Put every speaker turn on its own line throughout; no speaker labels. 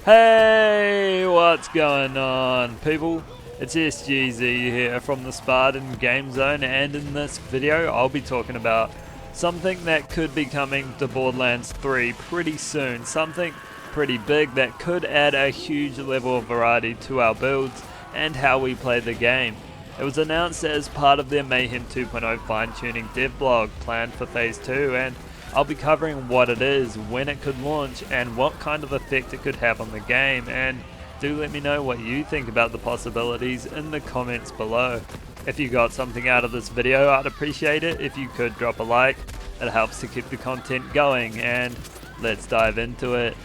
Hey, what's going on, people? It's SGZ here from the Spartan Game Zone, and in this video I'll be talking about something that could be coming to Borderlands 3 pretty soon. Something pretty big that could add a huge level of variety to our builds and how we play the game. It was announced as part of their Mayhem 2.0 fine-tuning dev blog planned for Phase 2, and I'll be covering what it is, when it could launch, and what kind of effect it could have on the game. And do let me know what you think about the possibilities in the comments below. If you got something out of this video, I'd appreciate it if you could drop a like. It helps to keep the content going, and let's dive into it.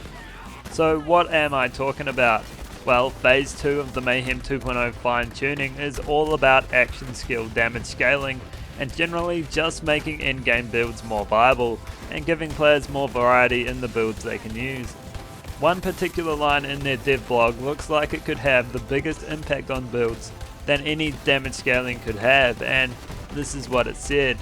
So what am I talking about? Well, Phase 2 of the Mayhem 2.0 fine-tuning is all about action skill damage scaling and generally just making in-game builds more viable and giving players more variety in the builds they can use. One particular line in their dev blog looks like it could have the biggest impact on builds than any damage scaling could have, and this is what it said.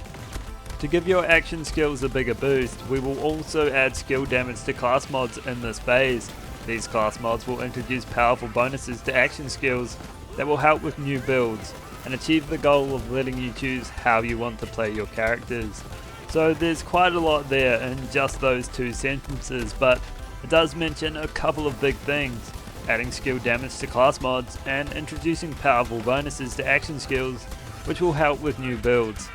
To give your action skills a bigger boost, we will also add skill damage to class mods in this phase. These class mods will introduce powerful bonuses to action skills that will help with new builds and achieve the goal of letting you choose how you want to play your characters. So there's quite a lot there in just those two sentences, but it does mention a couple of big things: adding skill damage to class mods and introducing powerful bonuses to action skills which will help with new builds.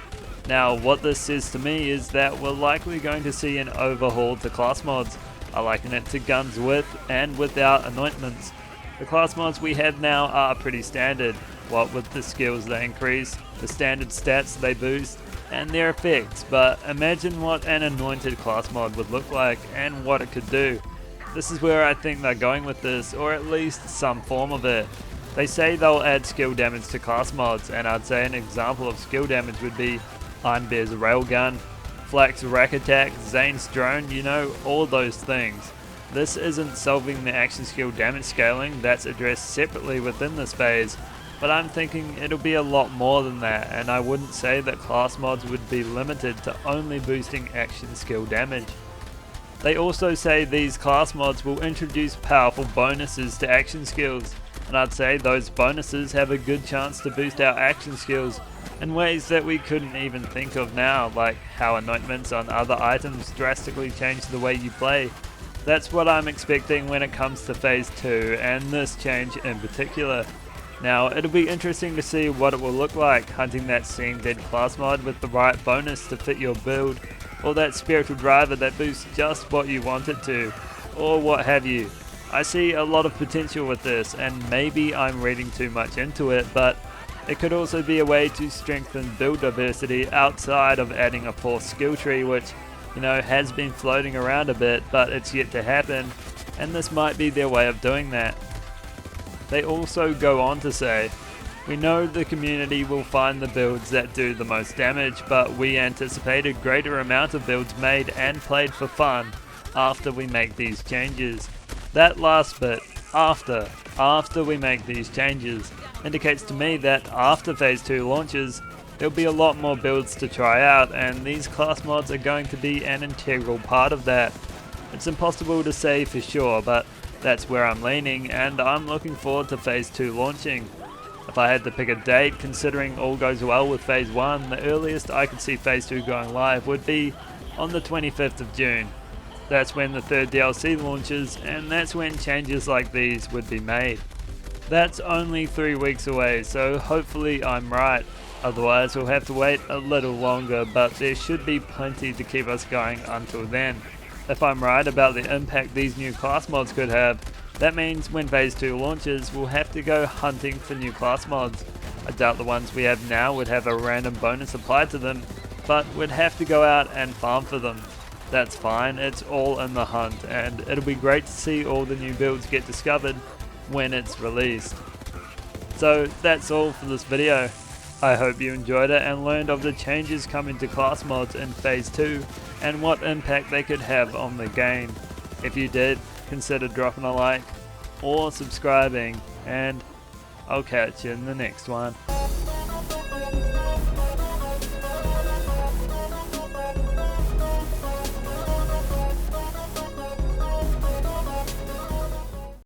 Now what this says to me is that we're likely going to see an overhaul to class mods. I liken it to guns with and without anointments. The class mods we have now are pretty standard, what with the skills they increase, the standard stats they boost, and their effects, but imagine what an anointed class mod would look like and what it could do. This is where I think they're going with this, or at least some form of it. They say they'll add skill damage to class mods, and I'd say an example of skill damage would be Iron Bear's railgun, Flak's rack attack, Zane's drone, you know, all those things. This isn't solving the action skill damage scaling, that's addressed separately within this phase, but I'm thinking it'll be a lot more than that, and I wouldn't say that class mods would be limited to only boosting action skill damage. They also say these class mods will introduce powerful bonuses to action skills, and I'd say those bonuses have a good chance to boost our action skills in ways that we couldn't even think of now, like how anointments on other items drastically change the way you play. That's what I'm expecting when it comes to Phase 2, and this change in particular. Now, it'll be interesting to see what it will look like, hunting that Seeing Dead class mod with the right bonus to fit your build, or that spiritual driver that boosts just what you want it to, or what have you. I see a lot of potential with this, and maybe I'm reading too much into it, but it could also be a way to strengthen build diversity outside of adding a fourth skill tree, which, you know, has been floating around a bit, but it's yet to happen, and this might be their way of doing that. They also go on to say, "We know the community will find the builds that do the most damage, but we anticipate a greater amount of builds made and played for fun after we make these changes." That last bit, after we make these changes, indicates to me that after Phase 2 launches, there'll be a lot more builds to try out, and these class mods are going to be an integral part of that. It's impossible to say for sure, but that's where I'm leaning, and I'm looking forward to Phase 2 launching. If I had to pick a date, considering all goes well with Phase 1, the earliest I could see Phase 2 going live would be on the 25th of June. That's when the third DLC launches, and that's when changes like these would be made. That's only 3 weeks away, so hopefully I'm right. Otherwise we'll have to wait a little longer, but there should be plenty to keep us going until then. If I'm right about the impact these new class mods could have, that means when Phase 2 launches, we'll have to go hunting for new class mods. I doubt the ones we have now would have a random bonus applied to them, but we'd have to go out and farm for them. That's fine, it's all in the hunt, and it'll be great to see all the new builds get discovered when it's released. So that's all for this video. I hope you enjoyed it and learned of the changes coming to class mods in Phase 2 and what impact they could have on the game. If you did, consider dropping a like or subscribing, and I'll catch you in the next one.